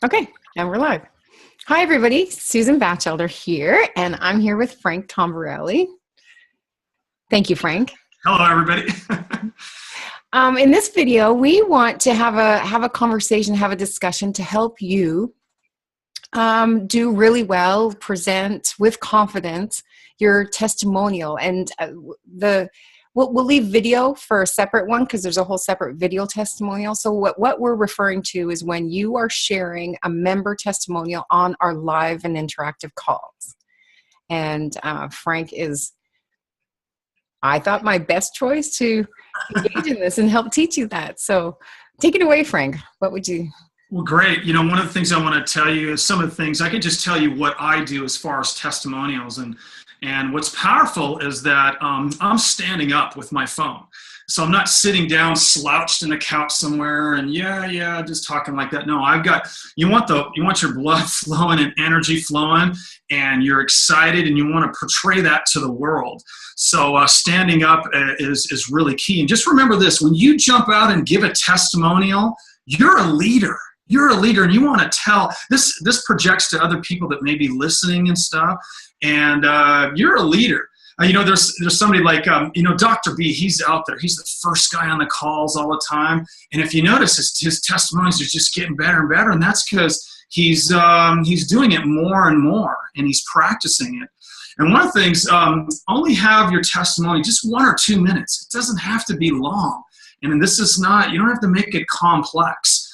Okay, and we're live. Hi, everybody. Susan Batchelder here, and I'm here with Frank Tombarelli. Thank you, Frank. Hello, everybody. In this video, we want to have a conversation, have a discussion to help you do really well, present with confidence your testimonial. And we'll leave video for a separate one because there's a whole separate video testimonial. So what we're referring to is when you are sharing a member testimonial on our live and interactive calls. And Frank is, I thought, my best choice to engage in this and help teach you that. So take it away, Frank. What would you... Well, great. You know, one of the things I want to tell you is some of the things I could just tell you what I do as far as testimonials. And what's powerful is that I'm standing up with my phone. So I'm not sitting down slouched in a couch somewhere and just talking like that. No, you want your blood flowing and energy flowing, and you're excited and you want to portray that to the world. So standing up is really key. And just remember this: when you jump out and give a testimonial, you're a leader. You're a leader, and you want to tell this. This projects to other people that may be listening and stuff. And you're a leader. There's somebody like Dr. B. He's out there. He's the first guy on the calls all the time. And if you notice, his testimonies are just getting better and better. And that's because he's doing it more and more, and he's practicing it. And one of the things, only have your testimony just 1 or 2 minutes. It doesn't have to be long. And this is not. You don't have to make it complex.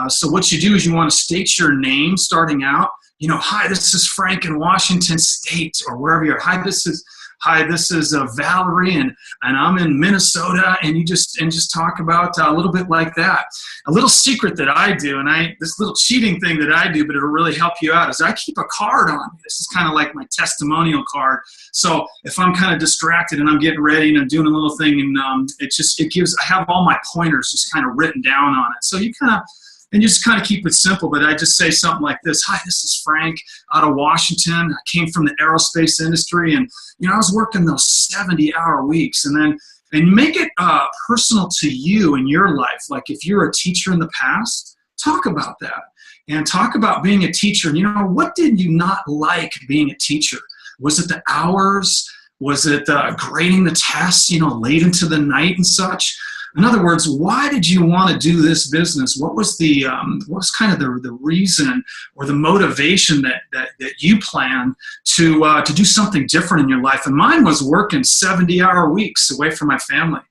So what you do is you want to state your name starting out. Hi, this is Frank in Washington State, or wherever you're. Hi, this is Valerie, and I'm in Minnesota, and you just talk about a little bit like that. A little secret that I do, and this little cheating thing that I do, but it'll really help you out, is I keep a card on me. This is kind of like my testimonial card. So if I'm kind of distracted and I'm getting ready and I'm doing a little thing, and I have all my pointers just kind of written down on it. So you just kind of keep it simple, but I just say something like this: hi, this is Frank out of Washington. I came from the aerospace industry, and I was working those 70-hour weeks. And make it personal to you in your life. Like if you're a teacher in the past, talk about that. And talk about being a teacher. And what did you not like being a teacher? Was it the hours? Was it grading the tests, late into the night and such? In other words, why did you want to do this business? What was kind of the reason or the motivation that you planned to do something different in your life? And mine was working 70-hour weeks away from my family.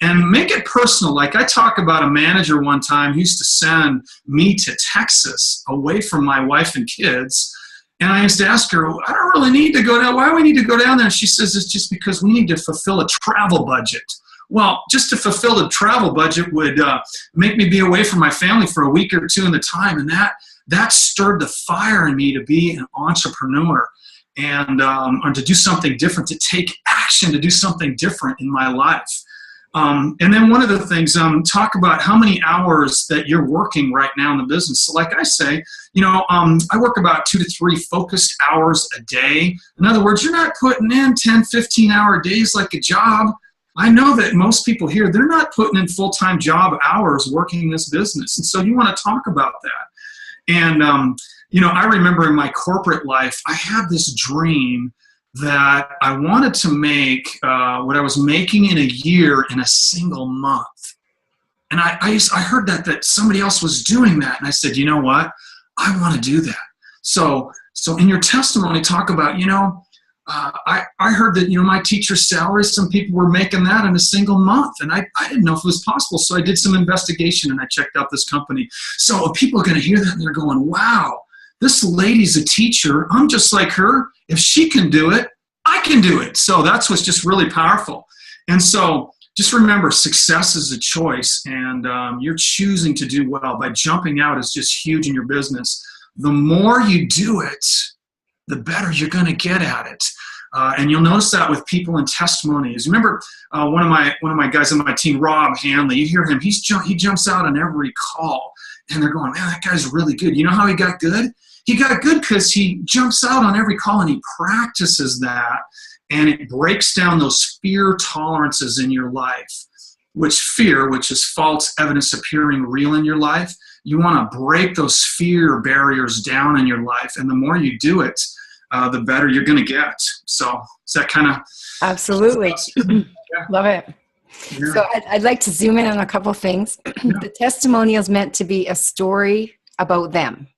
And make it personal. Like I talk about a manager one time who used to send me to Texas away from my wife and kids. And I used to ask her, I don't really need to go down. Why do we need to go down there? And she says, it's just because we need to fulfill a travel budget. Well, just to fulfill the travel budget would make me be away from my family for a week or two in the time, and that stirred the fire in me to be an entrepreneur and or to do something different, to take action, to do something different in my life. And then one of the things, talk about how many hours that you're working right now in the business. So like I say, I work about 2 to 3 focused hours a day. In other words, you're not putting in 10, 15-hour days like a job. I know that most people here, they're not putting in full-time job hours working this business. And so you want to talk about that. And, I remember in my corporate life, I had this dream that I wanted to make what I was making in a year in a single month. And I heard that somebody else was doing that. And I said, you know what? I want to do that. So in your testimony, talk about, I heard that, my teacher's salary, some people were making that in a single month. And I didn't know if it was possible. So I did some investigation and I checked out this company. So people are going to hear that and they're going, wow, this lady's a teacher. I'm just like her. If she can do it, I can do it. So that's what's just really powerful. And so just remember, success is a choice, and you're choosing to do well. By jumping out is just huge in your business. The more you do it, the better you're going to get at it. And you'll notice that with people in testimonies. Remember, one of my guys on my team, Rob Hanley, you hear him, he jumps out on every call, and they're going, man, that guy's really good. You know how he got good? He got good because he jumps out on every call and he practices that, and it breaks down those fear tolerances in your life. which is false evidence appearing real in your life. You want to break those fear barriers down in your life. And the more you do it, the better you're going to get. So is that kind of... Absolutely. Yeah. Love it. Yeah. So I'd like to zoom in on a couple of things. Yeah. The testimonial is meant to be a story about them,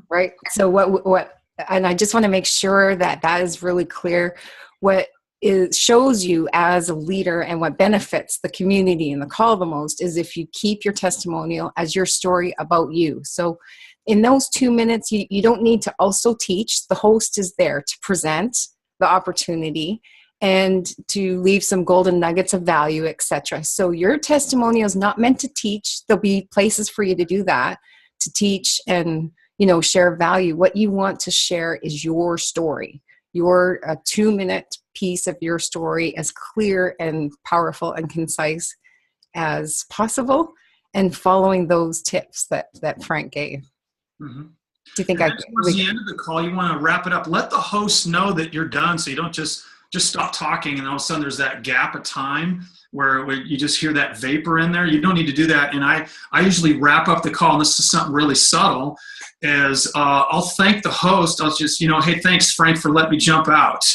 right? So what, and I just want to make sure that that is really clear. What it shows you as a leader and what benefits the community and the call the most is if you keep your testimonial as your story about you. So in those 2 minutes, you don't need to also teach. The host is there to present the opportunity and to leave some golden nuggets of value, etc. So your testimonial is not meant to teach. There'll be places for you to do that, to teach and, share value. What you want to share is your story, your 2-minute piece of your story, as clear and powerful and concise as possible, and following those tips that Frank gave. Do you think towards the end of the call, you want to wrap it up? Let the host know that you're done, so you don't just stop talking and all of a sudden there's that gap of time where you just hear that vapor in there. You don't need to do that. And I usually wrap up the call, and this is something really subtle, is I'll thank the host. I'll just, hey, thanks, Frank, for letting me jump out.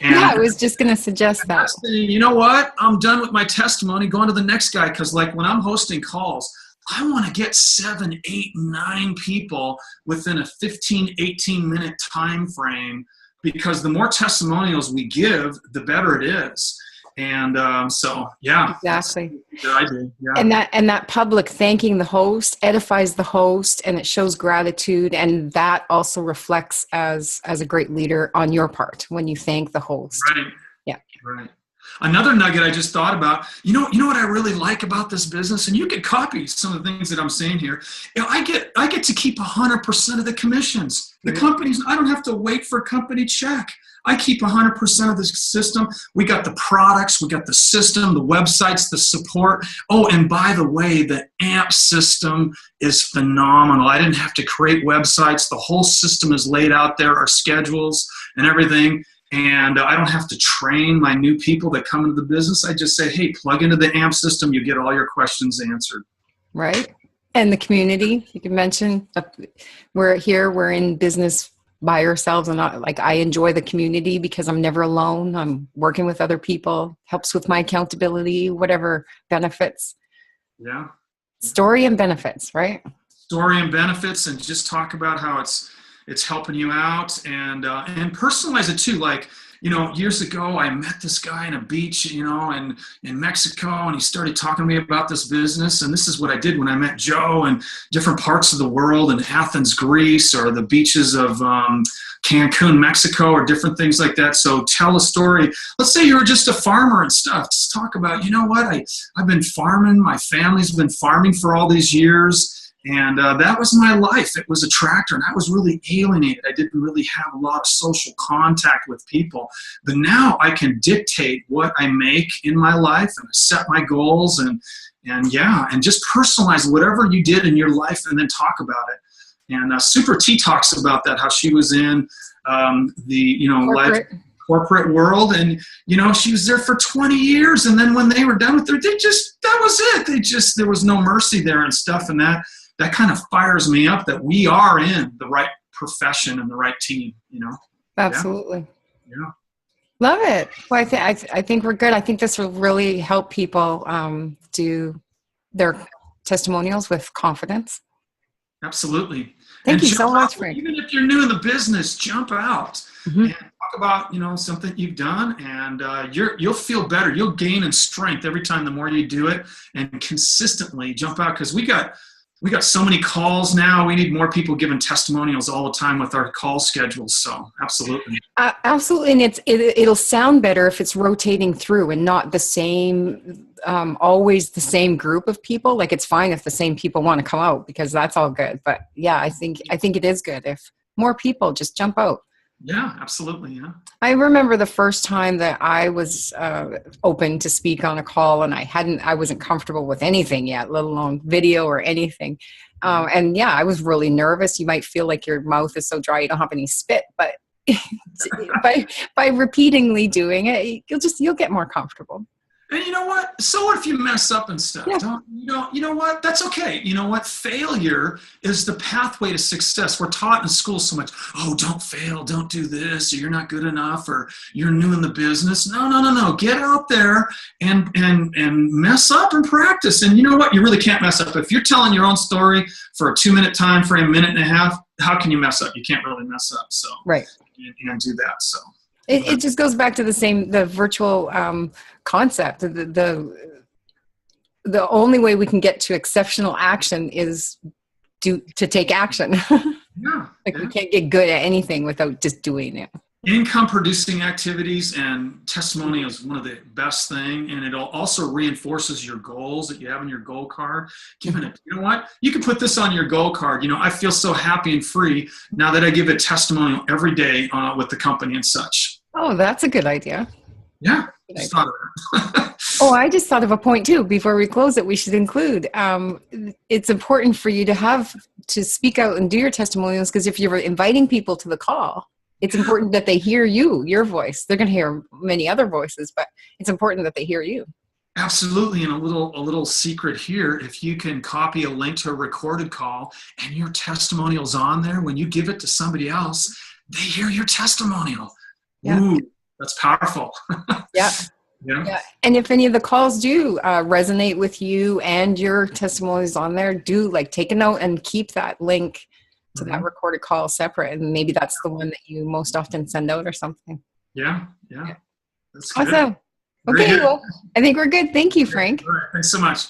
And I was just going to suggest that. You know what? I'm done with my testimony. Going to the next guy, because like when I'm hosting calls, I want to get 7, 8, 9 people within a 15, 18-minute time frame, because the more testimonials we give, the better it is. And so, yeah. Exactly. I do. Yeah. And that public thanking the host edifies the host, and it shows gratitude, and that also reflects as a great leader on your part when you thank the host. Right. Yeah. Right. Another nugget I just thought about, you know what I really like about this business, and you could copy some of the things that I'm saying here. I get to keep 100% of the commissions. The companies, I don't have to wait for a company check. I keep 100% of the system. We got the products, we got the system, the websites, the support. Oh, and by the way, the AMP system is phenomenal. I didn't have to create websites. The whole system is laid out there, our schedules and everything. And I don't have to train my new people that come into the business. I just say, hey, plug into the AMP system. You get all your questions answered. Right. And the community, you can mention, we're in business by ourselves, and I enjoy the community because I'm never alone. I'm working with other people, helps with my accountability, whatever benefits. Yeah. Story and benefits, right? Story and benefits, and just talk about how it's helping you out, and personalize it too. Like, years ago, I met this guy on a beach, in Mexico, and he started talking to me about this business. And this is what I did when I met Joe in different parts of the world, in Athens, Greece, or the beaches of Cancun, Mexico, or different things like that. So tell a story. Let's say you were just a farmer and stuff. Just talk about, I've been farming. My family's been farming for all these years. And that was my life. It was a tractor, and I was really alienated. I didn't really have a lot of social contact with people. But now I can dictate what I make in my life, and set my goals, and just personalize whatever you did in your life, and then talk about it. And Super T talks about that, how she was in the corporate world, and she was there for 20 years, and then when they were done with her, that was it. There was no mercy there and stuff, and that kind of fires me up that we are in the right profession and the right team, Absolutely. Yeah. Love it. Well, I think we're good. I think this will really help people do their testimonials with confidence. Absolutely. Thank you so much, Frank. Even if you're new in the business, jump out and talk about, something you've done, and you'll feel better. You'll gain in strength every time, the more you do it, and consistently jump out, because we got so many calls now. We need more people giving testimonials all the time with our call schedules. So absolutely. Absolutely. And it'll sound better if it's rotating through and not the same, always the same group of people. Like, it's fine if the same people want to come out, because that's all good. But yeah, I think it is good if more people just jump out. Yeah, absolutely. Yeah. I remember the first time that I was open to speak on a call, and I wasn't comfortable with anything yet, let alone video or anything. And yeah, I was really nervous. You might feel like your mouth is so dry you don't have any spit, but by repeatedly doing it, you'll get more comfortable. And you know what? So what if you mess up and stuff? Yeah. You know what? That's okay. You know what? Failure is the pathway to success. We're taught in school so much, oh, don't fail, don't do this, or you're not good enough, or you're new in the business. No. Get out there and mess up and practice. And you know what? You really can't mess up. If you're telling your own story for a 2-minute time frame, minute and a half, how can you mess up? You can't really mess up. So Right. and do that. So It just goes back to the virtual concept. The only way we can get to exceptional action is to take action. yeah. We can't get good at anything without just doing it. Income producing activities and testimonial is one of the best thing, and it also reinforces your goals that you have in your goal card. Giving it, you know what? You can put this on your goal card. You know, I feel so happy and free now that I give a testimonial every day with the company and such. Oh, that's a good idea. Yeah. Just thought of it. Oh, I just thought of a point too. Before we close it, we should include. It's important for you to speak out and do your testimonials, because if you're inviting people to the call, it's important that they hear your voice. They're going to hear many other voices, but it's important that they hear you. Absolutely. And a little secret here, if you can copy a link to a recorded call and your testimonial's on there, when you give it to somebody else, they hear your testimonial. Yeah. Ooh, that's powerful. Yeah. Yeah. And if any of the calls do resonate with you and your testimonies on there, do take a note and keep that link to that recorded call separate. And maybe that's the one that you most often send out or something. Yeah. That's good. Awesome. Okay, well, I think we're good. Thank you, Frank. All right. Thanks so much.